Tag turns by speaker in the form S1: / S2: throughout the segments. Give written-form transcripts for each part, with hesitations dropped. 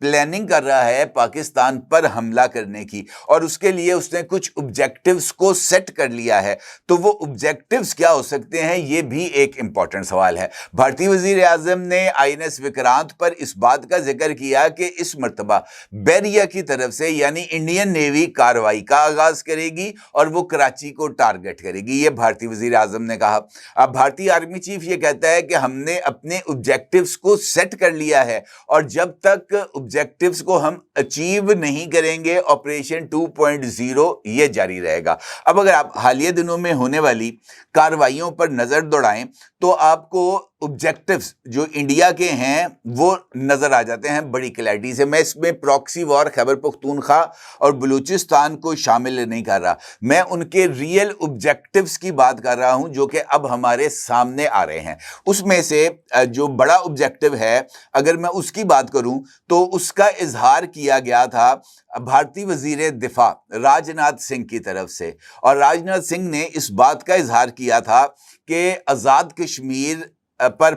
S1: Planning کر رہا ہے پاکستان پر حملہ کرنے کی، اور اس کے لیے اس نے کچھ آبجیکٹیوز کو سیٹ کر لیا ہے، تو وہ آبجیکٹیوز کیا ہو سکتے ہیں، یہ بھی ایک امپورٹنٹ سوال ہے۔ بھارتی وزیر اعظم نے INS وکرانت پر اس بات کا ذکر کیا کہ اس مرتبہ بیریا کی طرف سے یعنی انڈین نیوی کارروائی کا آغاز کرے گی اور وہ کراچی کو ٹارگٹ کرے گی، یہ بھارتی وزیر اعظم نے کہا۔ اب بھارتی آرمی چیف یہ کہتا ہے کہ ہم نے اپنے آبجیکٹیوز کو سیٹ کر لیا ہے، اور جب تک آبجیکٹیوز کو ہم اچیو نہیں کریں گے آپریشن 2.0 یہ جاری رہے گا۔ اب اگر آپ حالیہ دنوں میں ہونے والی کارروائیوں پر نظر دوڑائیں تو آپ کو آبجیکٹیوز جو انڈیا کے ہیں وہ نظر آ جاتے ہیں بڑی کلیئرٹی سے۔ میں اس میں پراکسی وار خیبر پختونخوا اور بلوچستان کو شامل نہیں کر رہا، میں ان کے ریئل آبجیکٹیوز کی بات کر رہا ہوں جو کہ اب ہمارے سامنے آ رہے ہیں۔ اس میں سے جو بڑا آبجیکٹیو ہے اگر میں اس کی بات کروں تو اس کا اظہار کیا گیا تھا بھارتی وزیر دفاع راج ناتھ سنگھ کی طرف سے، اور راج ناتھ سنگھ نے اس بات کا اظہار کیا تھا کہ آزاد کشمیر پر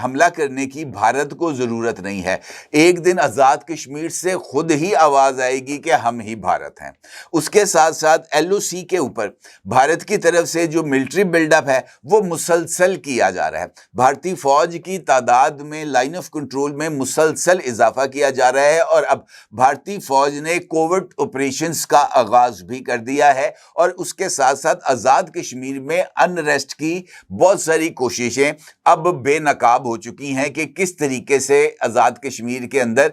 S1: حملہ کرنے کی بھارت کو ضرورت نہیں ہے، ایک دن آزاد کشمیر سے خود ہی آواز آئے گی کہ ہم ہی بھارت ہیں۔ اس کے ساتھ ساتھ LOC کے اوپر بھارت کی طرف سے جو ملٹری بلڈ اپ ہے وہ مسلسل کیا جا رہا ہے، بھارتی فوج کی تعداد میں لائن آف کنٹرول میں مسلسل اضافہ کیا جا رہا ہے، اور اب بھارتی فوج نے کوورٹ آپریشنز کا آغاز بھی کر دیا ہے، اور اس کے ساتھ ساتھ آزاد کشمیر میں انریسٹ کی بہت ساری کوششیں اب بے نقاب ہو چکی ہیں کہ کس طریقے سے آزاد کشمیر کے اندر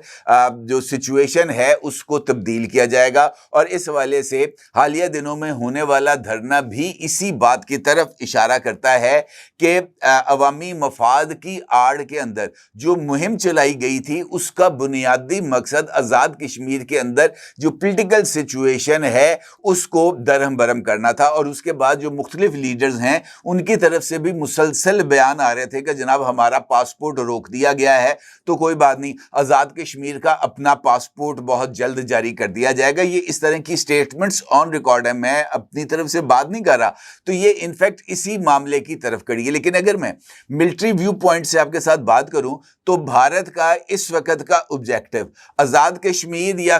S1: جو سچویشن ہے اس کو تبدیل کیا جائے گا، اور اس حوالے سے حالیہ دنوں میں ہونے والا دھرنا بھی اسی بات کی طرف اشارہ کرتا ہے کہ عوامی مفاد کی آڑ کے اندر جو مہم چلائی گئی تھی اس کا بنیادی مقصد آزاد کشمیر کے اندر جو پولیٹیکل سچویشن ہے اس کو درہم برہم کرنا تھا، اور اس کے بعد جو مختلف لیڈرز ہیں ان کی طرف سے بھی مسلسل بیان آ رہے تھے کہ جناب ہمارا پاسپورٹ روک دیا گیا ہے تو کوئی بات نہیں، آزاد کشمیر کا اپنا پاسپورٹ بہت جلد جاری کر دیا جائے گا۔ یہ اس طرح کی سٹیٹمنٹس آن ریکارڈ ہیں، میں اپنی طرف سے بات نہیں کر رہا، تو یہ انفیکٹ اسی معاملے کی طرف کڑی ہے۔ لیکن اگر میں ملٹری ویو پوائنٹ سے آپ کے ساتھ بات کروں تو بھارت کا اس وقت کا آبجیکٹیو آزاد کشمیر یا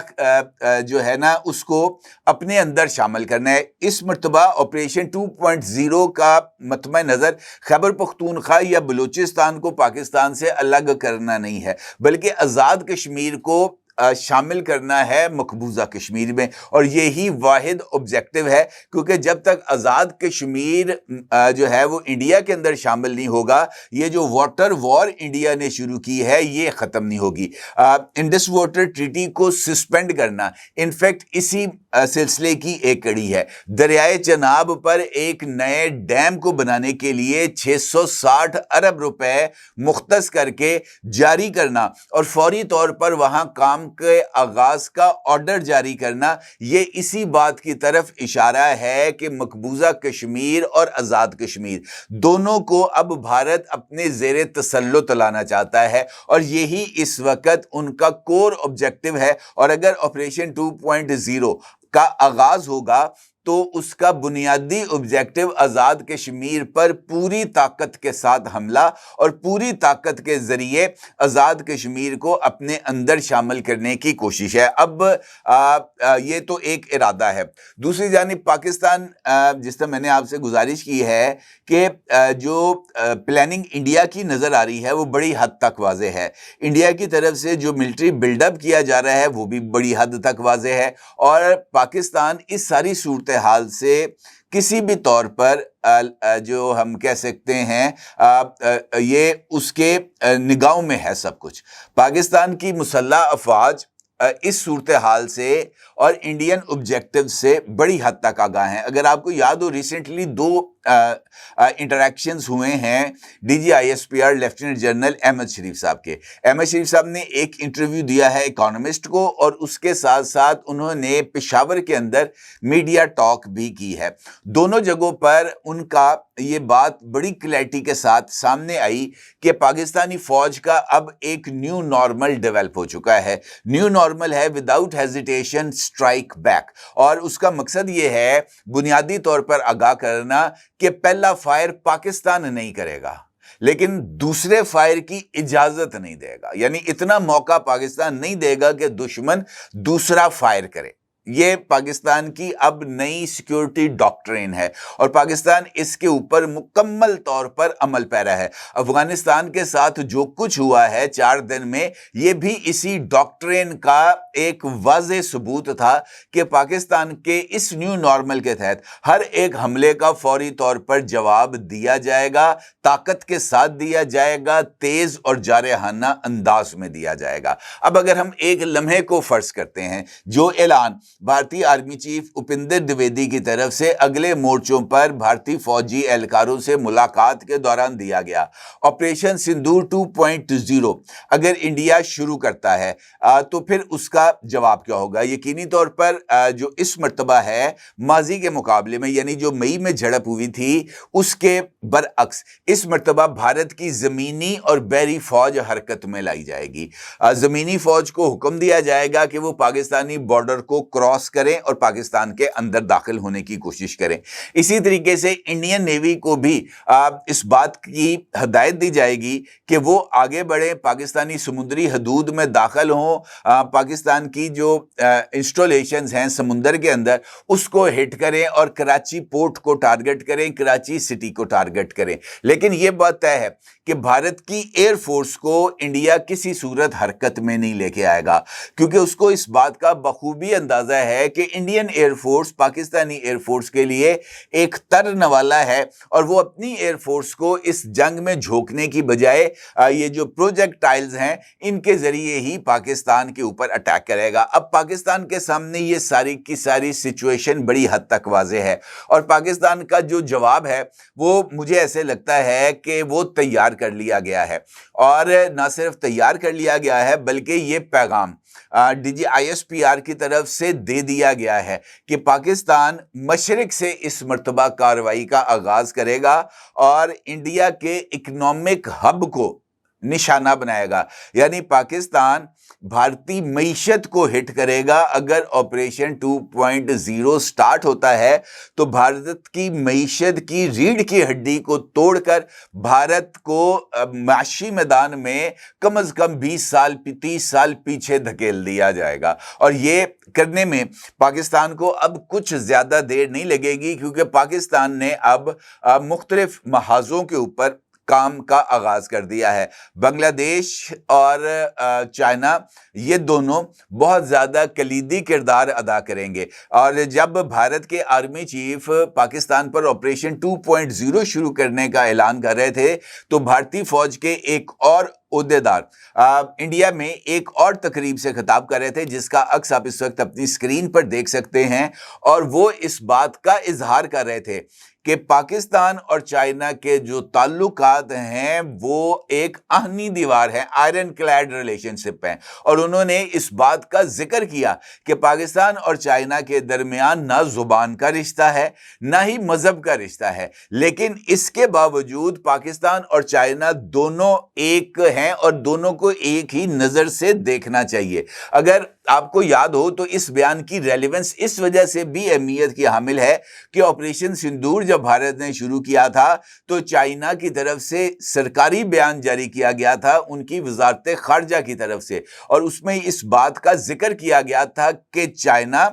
S1: جو ہے نا اس کو اپنے اندر شامل کرنا ہے۔ اس مرتبہ آپریشن 2.0 کا مطمع نظر خیبر پختونخوا یا بلوچستان کو پاکستان سے الگ کرنا نہیں ہے، بلکہ آزاد کشمیر کو شامل کرنا ہے مقبوضہ کشمیر میں، اور یہی واحد آبجیکٹیو ہے، کیونکہ جب تک آزاد کشمیر جو ہے وہ انڈیا کے اندر شامل نہیں ہوگا، یہ جو واٹر وار انڈیا نے شروع کی ہے یہ ختم نہیں ہوگی۔ انڈس واٹر ٹریٹی کو سسپینڈ کرنا انفیکٹ اسی سلسلے کی ایک کڑی ہے۔ دریائے چناب پر ایک نئے ڈیم کو بنانے کے لیے 660 ارب روپے مختص کر کے جاری کرنا اور فوری طور پر وہاں کام کے آغاز کا آرڈر جاری کرنا، یہ اسی بات کی طرف اشارہ ہے کہ مقبوضہ کشمیر اور آزاد کشمیر دونوں کو اب بھارت اپنے زیر تسلط لانا چاہتا ہے، اور یہی اس وقت ان کا کور آبجیکٹیو ہے۔ اور اگر آپریشن 2.0 کا آغاز ہوگا تو اس کا بنیادی آبجیکٹیو آزاد کشمیر پر پوری طاقت کے ساتھ حملہ اور پوری طاقت کے ذریعے آزاد کشمیر کو اپنے اندر شامل کرنے کی کوشش ہے۔ اب یہ تو ایک ارادہ ہے۔ دوسری جانب پاکستان، جس طرح میں نے آپ سے گزارش کی ہے کہ جو پلاننگ انڈیا کی نظر آ رہی ہے وہ بڑی حد تک واضح ہے، انڈیا کی طرف سے جو ملٹری بلڈ اپ کیا جا رہا ہے وہ بھی بڑی حد تک واضح ہے، اور پاکستان اس ساری صورتحال سے کسی بھی طور پر جو ہم کہہ سکتے ہیں یہ اس کے نگاہوں میں ہے سب کچھ۔ پاکستان کی مسلح افواج اس صورتحال سے اور انڈین آبجیکٹیو سے بڑی حد تک آگاہ ہیں۔ اگر آپ کو یاد ہو ریسنٹلی 2 انٹریکشنز ہوئے ہیں DGISPR لیفٹیننٹ جنرل احمد شریف صاحب کے۔ احمد شریف صاحب نے ایک انٹرویو دیا ہے اکانومسٹ کو، اور اس کے ساتھ ساتھ انہوں نے پشاور کے اندر میڈیا ٹاک بھی کی ہے۔ دونوں جگہوں پر ان کا یہ بات بڑی کلیئرٹی کے ساتھ سامنے آئی کہ پاکستانی فوج کا اب ایک نیو نارمل ڈیولپ ہو چکا ہے۔ نیو نارمل ہے وداؤٹ ہیزیٹیشن اسٹرائک بیک، اور اس کا مقصد یہ ہے بنیادی طور پر آگاہ کرنا کہ پہلا فائر پاکستان نہیں کرے گا، لیکن دوسرے فائر کی اجازت نہیں دے گا، یعنی اتنا موقع پاکستان نہیں دے گا کہ دشمن دوسرا فائر کرے۔ یہ پاکستان کی اب نئی سیکیورٹی ڈاکٹرین ہے اور پاکستان اس کے اوپر مکمل طور پر عمل پیرا ہے۔ افغانستان کے ساتھ جو کچھ ہوا ہے 4 دن میں، یہ بھی اسی ڈاکٹرین کا ایک واضح ثبوت تھا کہ پاکستان کے اس نیو نارمل کے تحت ہر ایک حملے کا فوری طور پر جواب دیا جائے گا، طاقت کے ساتھ دیا جائے گا، تیز اور جارحانہ انداز میں دیا جائے گا۔ اب اگر ہم ایک لمحے کو فرض کرتے ہیں، جو اعلان بھارتی آرمی چیف اپندر دویدی کی طرف سے اگلے مورچوں پر بھارتی فوجی اہلکاروں سے ملاقات کے دوران دیا گیا، آپریشن سندور 2.0 اگر انڈیا شروع کرتا ہے تو پھر اس کا جواب کیا ہوگا؟ یقینی طور پر جو اس مرتبہ ہے ماضی کے مقابلے میں، یعنی جو مئی میں جھڑپ ہوئی تھی اس کے برعکس اس مرتبہ بھارت کی زمینی اور بحری فوج حرکت میں لائی جائے گی۔ زمینی فوج کو حکم دیا جائے گا کہ وہ پاکستانی بارڈر کو کراس کریں اور پاکستان کے اندر داخل ہونے کی کوشش کریں۔ اسی طریقے سے انڈین نیوی کو بھی اس بات کی ہدایت دی جائے گی کہ وہ آگے بڑھیں، پاکستانی سمندری حدود میں داخل ہوں، پاکستان کی جو انسٹالیشنز ہیں سمندر کے اندر اس کو ہٹ کریں اور کراچی پورٹ کو ٹارگٹ کریں، کراچی سٹی کو ٹارگٹ کریں۔ لیکن یہ بات طے ہے کہ بھارت کی ایئر فورس کو انڈیا کسی صورت حرکت میں نہیں لے کے آئے گا، کیونکہ اس کو اس بات کا بخوبی اندازہ ہے کہ Indian air force Pakistani air force کے لیے ایک تر نوالا ہے، اور وہ اپنی ایئر فورس کو اس جنگ میں جھونکنے کی بجائے یہ جو پروجیکٹائلز ہیں ان کے ذریعے ہی پاکستان کے اوپر اٹیک کرے گا۔ اب پاکستان کے سامنے یہ ساری کی ساری سچویشن بڑی حد تک واضح ہے، اور پاکستان کا جو جواب ہے وہ مجھے ایسے لگتا ہے کہ وہ تیار کر لیا گیا ہے، اور نہ صرف تیار کر لیا گیا ہے بلکہ یہ پیغام D G I S P R کی طرف سے دے دیا گیا ہے کہ پاکستان مشرق سے اس مرتبہ کارروائی کا آغاز کرے گا اور انڈیا کے اکنامک ہب کو نشانہ بنائے گا، یعنی پاکستان بھارتی معیشت کو ہٹ کرے گا۔ اگر آپریشن 2.0 سٹارٹ ہوتا ہے تو بھارت کی معیشت کی ریڑھ کی ہڈی کو توڑ کر بھارت کو معاشی میدان میں کم از کم 30 سال پیچھے دھکیل دیا جائے گا، اور یہ کرنے میں پاکستان کو اب کچھ زیادہ دیر نہیں لگے گی، کیونکہ پاکستان نے اب مختلف محاذوں کے اوپر کام کا آغاز کر دیا ہے۔ بنگلہ دیش اور چائنا یہ دونوں بہت زیادہ کلیدی کردار ادا کریں گے، اور جب بھارت کے آرمی چیف پاکستان پر آپریشن 2.0 شروع کرنے کا اعلان کر رہے تھے تو بھارتی فوج کے ایک اور عہدیدار انڈیا میں ایک اور تقریب سے خطاب کر رہے تھے، جس کا عکس آپ اس وقت اپنی اسکرین پر دیکھ سکتے ہیں، اور وہ اس بات کا اظہار کر رہے تھے کہ پاکستان اور چائنا کے جو تعلقات ہیں وہ ایک آہنی دیوار ہے، آئرن کلیڈ ریلیشن شپ ہیں، اور انہوں نے اس بات کا ذکر کیا کہ پاکستان اور چائنا کے درمیان نہ زبان کا رشتہ ہے نہ ہی مذہب کا رشتہ ہے، لیکن اس کے باوجود پاکستان اور چائنا دونوں ایک ہیں اور دونوں کو ایک ہی نظر سے دیکھنا چاہیے۔ اگر آپ کو یاد ہو تو اس بیان کی ریلیونس اس وجہ سے بھی اہمیت کی حامل ہے کہ آپریشن سندور جب بھارت نے شروع کیا تھا تو چائنا کی طرف سے سرکاری بیان جاری کیا گیا تھا، ان کی وزارت خارجہ کی طرف سے، اور اس میں اس بات کا ذکر کیا گیا تھا کہ چائنا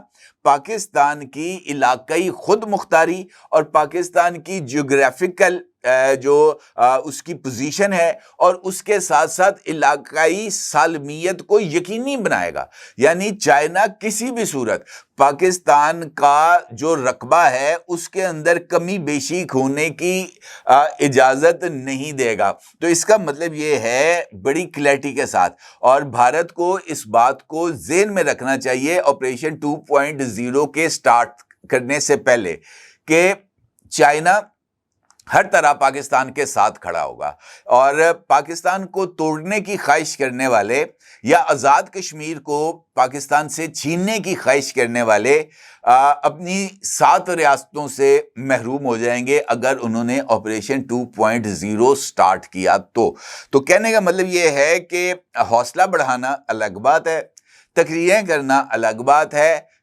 S1: پاکستان کی علاقائی خود مختاری اور پاکستان کی جیوگرافیکل جو اس کی پوزیشن ہے اور اس کے ساتھ ساتھ علاقائی سالمیت کو یقینی بنائے گا، یعنی چائنا کسی بھی صورت پاکستان کا جو رقبہ ہے اس کے اندر کمی بیشی ہونے کی اجازت نہیں دے گا۔ تو اس کا مطلب یہ ہے بڑی کلیئرٹی کے ساتھ، اور بھارت کو اس بات کو ذہن میں رکھنا چاہیے آپریشن 2.0 کے سٹارٹ کرنے سے پہلے کہ چائنا ہر طرح پاکستان کے ساتھ کھڑا ہوگا، اور پاکستان کو توڑنے کی خواہش کرنے والے یا آزاد کشمیر کو پاکستان سے چھیننے کی خواہش کرنے والے اپنی 7 ریاستوں سے محروم ہو جائیں گے اگر انہوں نے آپریشن 2.0 سٹارٹ کیا تو کہنے کا مطلب یہ ہے کہ حوصلہ بڑھانا الگ بات ہے، تقریریں کرنا الگ بات ہے،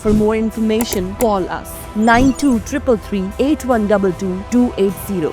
S2: For more information, call us 9233 8122 280.